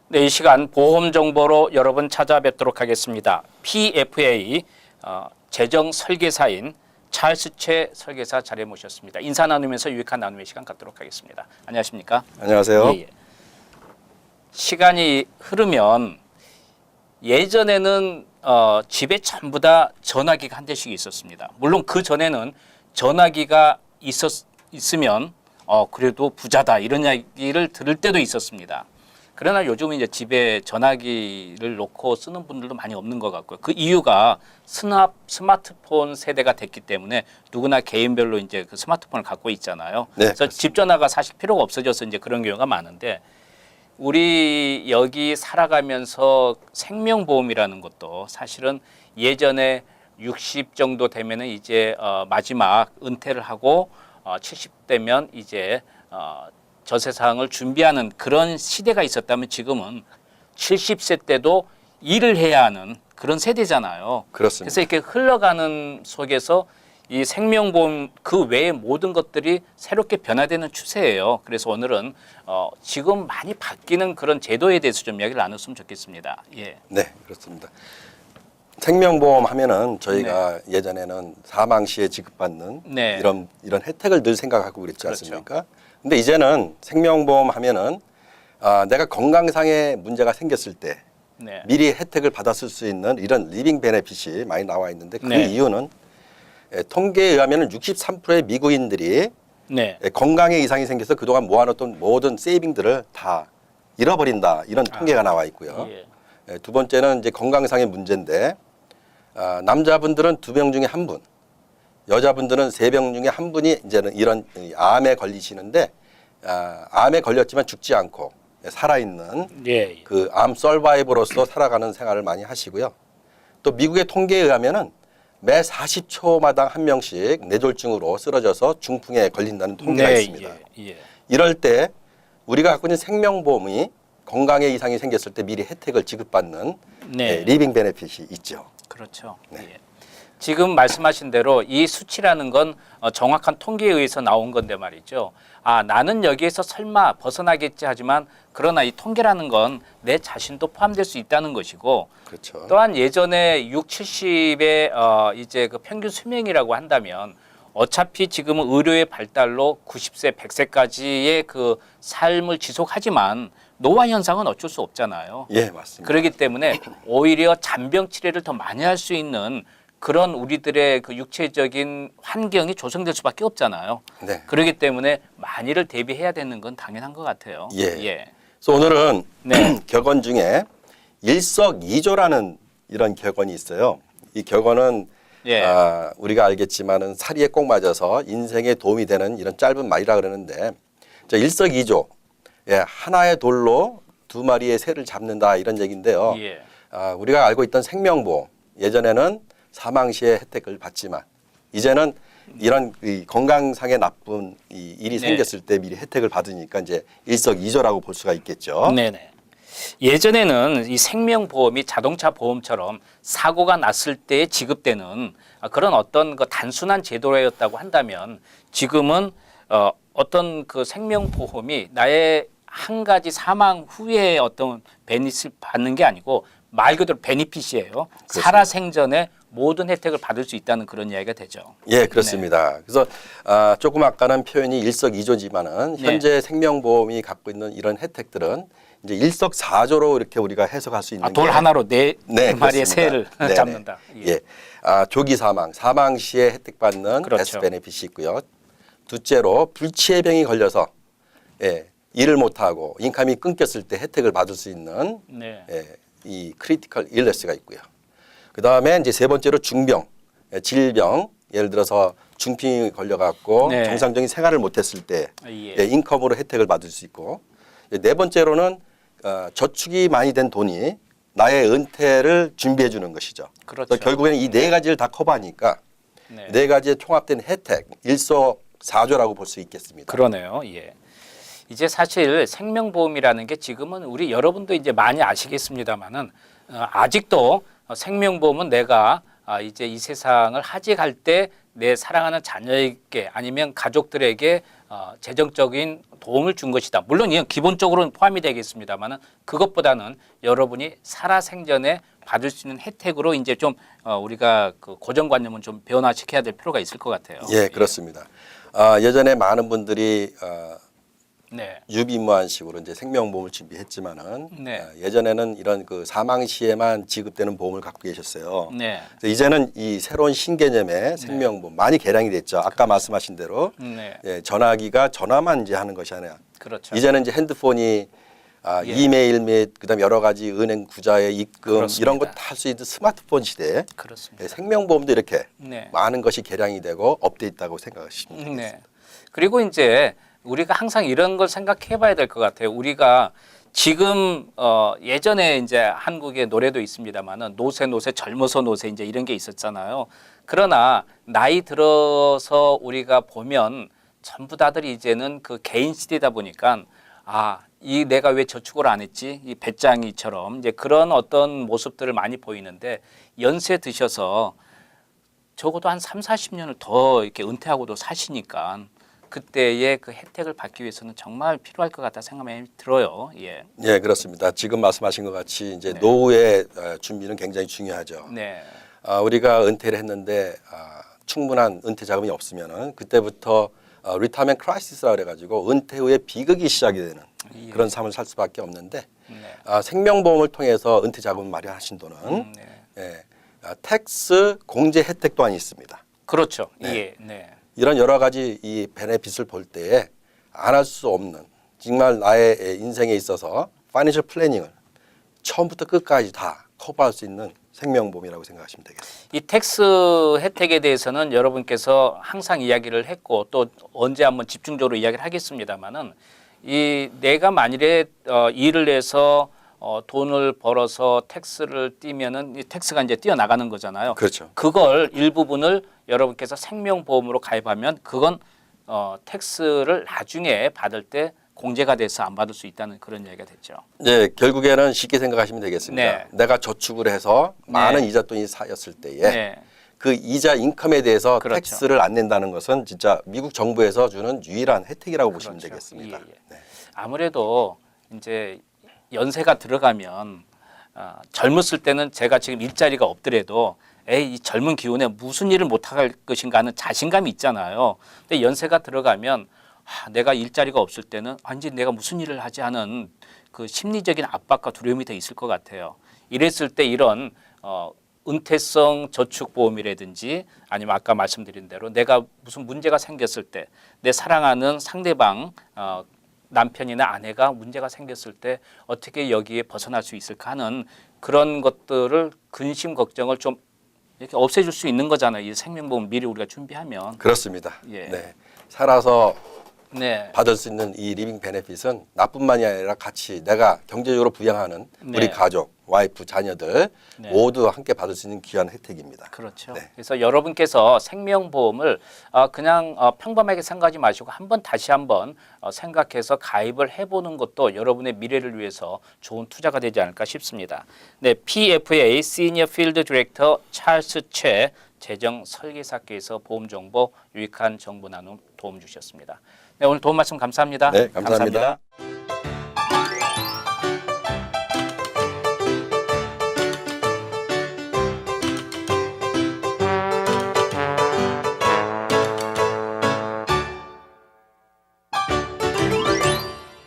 네, 이 시간 보험 정보로 여러분 찾아뵙도록 하겠습니다. PFA 재정 설계사인 찰스 최 설계사 자리에 모셨습니다. 인사 나누면서 유익한 나눔의 시간 갖도록 하겠습니다. 안녕하십니까? 안녕하세요. 예. 시간이 흐르면 예전에는 집에 전부 다 전화기가 한 대씩 있었습니다. 물론 그 전에는 전화기가 있으면 그래도 부자다 이런 이야기를 들을 때도 있었습니다. 그러나 요즘은 이제 집에 전화기를 놓고 쓰는 분들도 많이 없는 것 같고요. 그 이유가 스마트폰 세대가 됐기 때문에 누구나 개인별로 이제 그 스마트폰을 갖고 있잖아요. 네, 그래서 집 전화가 사실 필요가 없어져서 이제 그런 경우가 많은데 우리 여기 살아가면서 생명보험이라는 것도 사실은 예전에 60 정도 되면은 이제 마지막 은퇴를 하고 70대면 이제 저 세상을 준비하는 그런 시대가 있었다면 지금은 70세 때도 일을 해야 하는 그런 세대잖아요. 그렇습니다. 그래서 이렇게 흘러가는 속에서 이 생명보험 그 외의 모든 것들이 새롭게 변화되는 추세예요. 그래서 오늘은 지금 많이 바뀌는 그런 제도에 대해서 좀 이야기를 나눴으면 좋겠습니다. 예. 네, 그렇습니다. 생명보험 하면은 저희가 예전에는 사망 시에 지급받는 네. 이런 혜택을 늘 생각하고 그랬지 그렇죠. 않습니까? 근데 이제는 생명보험 하면은 내가 건강상의 문제가 생겼을 때 네. 미리 혜택을 받았을 수 있는 이런 리빙 베네핏이 많이 나와 있는데 그 네. 이유는 통계에 의하면 63%의 미국인들이 네. 건강에 이상이 생겨서 그동안 모아놓던 모든 세이빙들을 다 잃어버린다 이런 통계가 나와 있고요. 예. 두 번째는 이제 건강상의 문제인데 남자분들은 2명 중에 1분, 여자분들은 3명 중에 1분이 이제는 이런 암에 걸리시는데 암에 걸렸지만 죽지 않고 살아있는 예. 그 암 서바이버로서 살아가는 생활을 많이 하시고요. 또 미국의 통계에 의하면은 매 40초마당 1명씩 뇌졸중으로 쓰러져서 중풍에 걸린다는 통계가 네. 있습니다. 예. 이럴 때 우리가 갖고 있는 생명보험이 건강에 이상이 생겼을 때 미리 혜택을 지급받는 네. 리빙 베네핏이 있죠. 그렇죠. 네. 예. 지금 말씀하신 대로 이 수치라는 건 정확한 통계에 의해서 나온 건데 말이죠. 나는 여기에서 설마 벗어나겠지 하지만 그러나 이 통계라는 건 내 자신도 포함될 수 있다는 것이고 그렇죠. 또한 예전에 6, 70의 이제 그 평균 수명이라고 한다면 어차피 지금은 의료의 발달로 90세, 100세까지의 그 삶을 지속하지만 노화 현상은 어쩔 수 없잖아요. 예, 맞습니다. 그렇기 때문에 오히려 잔병 치레를 더 많이 할 수 있는 그런 우리들의 그 육체적인 환경이 조성될 수밖에 없잖아요. 네. 그렇기 때문에 많이를 대비해야 되는 건 당연한 것 같아요. 예. 그래서 오늘은 네. 격언 중에 일석이조라는 이런 격언이 있어요. 이 격언은 예. 우리가 알겠지만은 사리에 꼭 맞아서 인생에 도움이 되는 이런 짧은 말이라 그러는데 일석이조. 예, 하나의 돌로 2마리의 새를 잡는다 이런 얘기인데요. 예. 우리가 알고 있던 생명보험 예전에는 사망 시에 혜택을 받지만 이제는 이런 건강상의 나쁜 일이 네. 생겼을 때 미리 혜택을 받으니까 이제 일석이조라고 볼 수가 있겠죠. 네네. 예전에는 이 생명보험이 자동차 보험처럼 사고가 났을 때 지급되는 그런 어떤 그 단순한 제도였다고 한다면 지금은 어떤 그 생명보험이 나의 한 가지 사망 후에 어떤 베니핏을 받는 게 아니고 말 그대로 베니핏이에요. 그렇습니다. 살아생전에 모든 혜택을 받을 수 있다는 그런 이야기가 되죠. 예, 그렇습니다. 그래서 조금 아까는 표현이 일석이조지만은 현재 생명보험이 갖고 있는 이런 혜택들은 이제 일석사조로 이렇게 우리가 해석할 수 있는 돌 게 하나로 네 마리의 그렇습니다. 새를 네네. 잡는다. 예. 조기 사망 시에 혜택받는 그렇죠. 데스 베네핏이 있고요. 둘째로 불치의 병이 걸려서 일을 못하고 인컴이 끊겼을 때 혜택을 받을 수 있는 네. 이 크리티컬 일네스가 있고요. 그 다음에 이제 세 번째로 중병, 질병, 예를 들어서 중풍이 걸려갖고 네. 정상적인 생활을 못했을 때 예. 인컴으로 혜택을 받을 수 있고 네 번째로는 저축이 많이 된 돈이 나의 은퇴를 준비해 주는 것이죠. 그렇죠. 그래서 결국에는 이 네 가지를 다 커버하니까 네. 네 가지의 총합된 혜택, 일석사조라고 볼 수 있겠습니다. 그러네요. 예. 이제 사실 생명보험이라는 게 지금은 우리 여러분도 이제 많이 아시겠습니다만은 아직도 생명보험은 내가 이제 이 세상을 하직할 때 내 사랑하는 자녀에게 아니면 가족들에게 재정적인 도움을 준 것이다. 물론 이건 기본적으로는 포함이 되겠습니다만은 그것보다는 여러분이 살아생전에 받을 수 있는 혜택으로 이제 좀 우리가 그 고정관념은 좀 변화시켜야 될 필요가 있을 것 같아요. 예, 그렇습니다. 예전에 많은 분들이 네. 유비무환식으로 이제 생명보험을 준비했지만은 네. 예전에는 이런 그 사망 시에만 지급되는 보험을 갖고 계셨어요. 네. 그래서 이제는 이 새로운 신개념의 생명보험 많이 개량이 됐죠. 아까 말씀하신 대로 네. 예, 전화기가 전화만 이제 하는 것이 아니라 그렇죠. 이제는 이제 핸드폰이 예. 이메일 및 그다음 여러 가지 은행 구자의 입금 그렇습니다. 이런 거 다 할 수 있는 스마트폰 시대에 그렇습니다. 예, 생명보험도 이렇게 네. 많은 것이 개량이 되고 업데이트하고 생각하시면 되겠습니다. 네. 그리고 이제 우리가 항상 이런 걸 생각해 봐야 될 것 같아요. 우리가 지금 예전에 이제 한국의 노래도 있습니다만은 노세 젊어서 노세 이제 이런 게 있었잖아요. 그러나 나이 들어서 우리가 보면 전부 다들 이제는 그 개인 시대다 보니까 이 내가 왜 저축을 안 했지? 이 배짱이처럼 이제 그런 어떤 모습들을 많이 보이는데 연세 드셔서 적어도 한 3, 40년을 더 이렇게 은퇴하고도 사시니까 그때의 그 혜택을 받기 위해서는 정말 필요할 것 같다 생각이 들어요. 예. 예, 그렇습니다. 지금 말씀하신 것 같이 이제 네. 노후의 준비는 굉장히 중요하죠. 네. 우리가 은퇴를 했는데 충분한 은퇴 자금이 없으면은 그때부터 리타먼트 크라이시스라 그래가지고 은퇴 후에 비극이 시작이 되는 예. 그런 삶을 살 수밖에 없는데 네. 생명보험을 통해서 은퇴 자금을 마련하신 돈은 네. 예, 텍스 공제 혜택 또한 있습니다. 그렇죠. 네. 예. 네. 이런 여러 가지 이 베네핏을 볼 때에 안 할 수 없는 정말 나의 인생에 있어서 파이낸셜 플래닝을 처음부터 끝까지 다 커버할 수 있는 생명보험이라고 생각하시면 되겠습니다. 이 텍스 혜택에 대해서는 여러분께서 항상 이야기를 했고 또 언제 한번 집중적으로 이야기를 하겠습니다만은 이 내가 만일에 일을 해서 돈을 벌어서 텍스를 띄면은 이 텍스가 이제 뛰어나가는 거잖아요. 그렇죠. 그걸 일부분을 여러분께서 생명보험으로 가입하면 그건 텍스를 나중에 받을 때 공제가 돼서 안 받을 수 있다는 그런 얘기가 됐죠. 네, 결국에는 쉽게 생각하시면 되겠습니다. 네. 내가 저축을 해서 많은 네. 이자 돈이 쌓였을 때에 네. 그 이자 인컴에 대해서 그렇죠. 텍스를 안 낸다는 것은 진짜 미국 정부에서 주는 유일한 혜택이라고 보시면 그렇죠. 되겠습니다. 예, 예. 네. 아무래도 이제 연세가 들어가면 젊었을 때는 제가 지금 일자리가 없더라도 이 젊은 기운에 무슨 일을 못할 것인가 하는 자신감이 있잖아요. 근데 연세가 들어가면 내가 일자리가 없을 때는 이제 내가 무슨 일을 하지 하는 그 심리적인 압박과 두려움이 더 있을 것 같아요. 이랬을 때 이런 은퇴성 저축보험이라든지 아니면 아까 말씀드린 대로 내가 무슨 문제가 생겼을 때 내 사랑하는 상대방 남편이나 아내가 문제가 생겼을 때 어떻게 여기에 벗어날 수 있을까 하는 그런 것들을 근심 걱정을 좀 이렇게 없애줄 수 있는 거잖아요. 이 생명보험 미리 우리가 준비하면. 그렇습니다. 예. 네. 살아서 네. 받을 수 있는 이 리빙 베네핏은 나뿐만이 아니라 같이 내가 경제적으로 부양하는 네. 우리 가족, 와이프, 자녀들 네. 모두 함께 받을 수 있는 귀한 혜택입니다. 그렇죠. 네. 그래서 여러분께서 생명보험을 그냥 평범하게 생각하지 마시고 다시 한번 생각해서 가입을 해보는 것도 여러분의 미래를 위해서 좋은 투자가 되지 않을까 싶습니다. 네, PFA 시니어 필드 디렉터 찰스 최 재정 설계사께서 보험 정보 유익한 정보 나눔 도움 주셨습니다. 네, 오늘 도움 말씀 감사합니다. 네, 감사합니다. 감사합니다.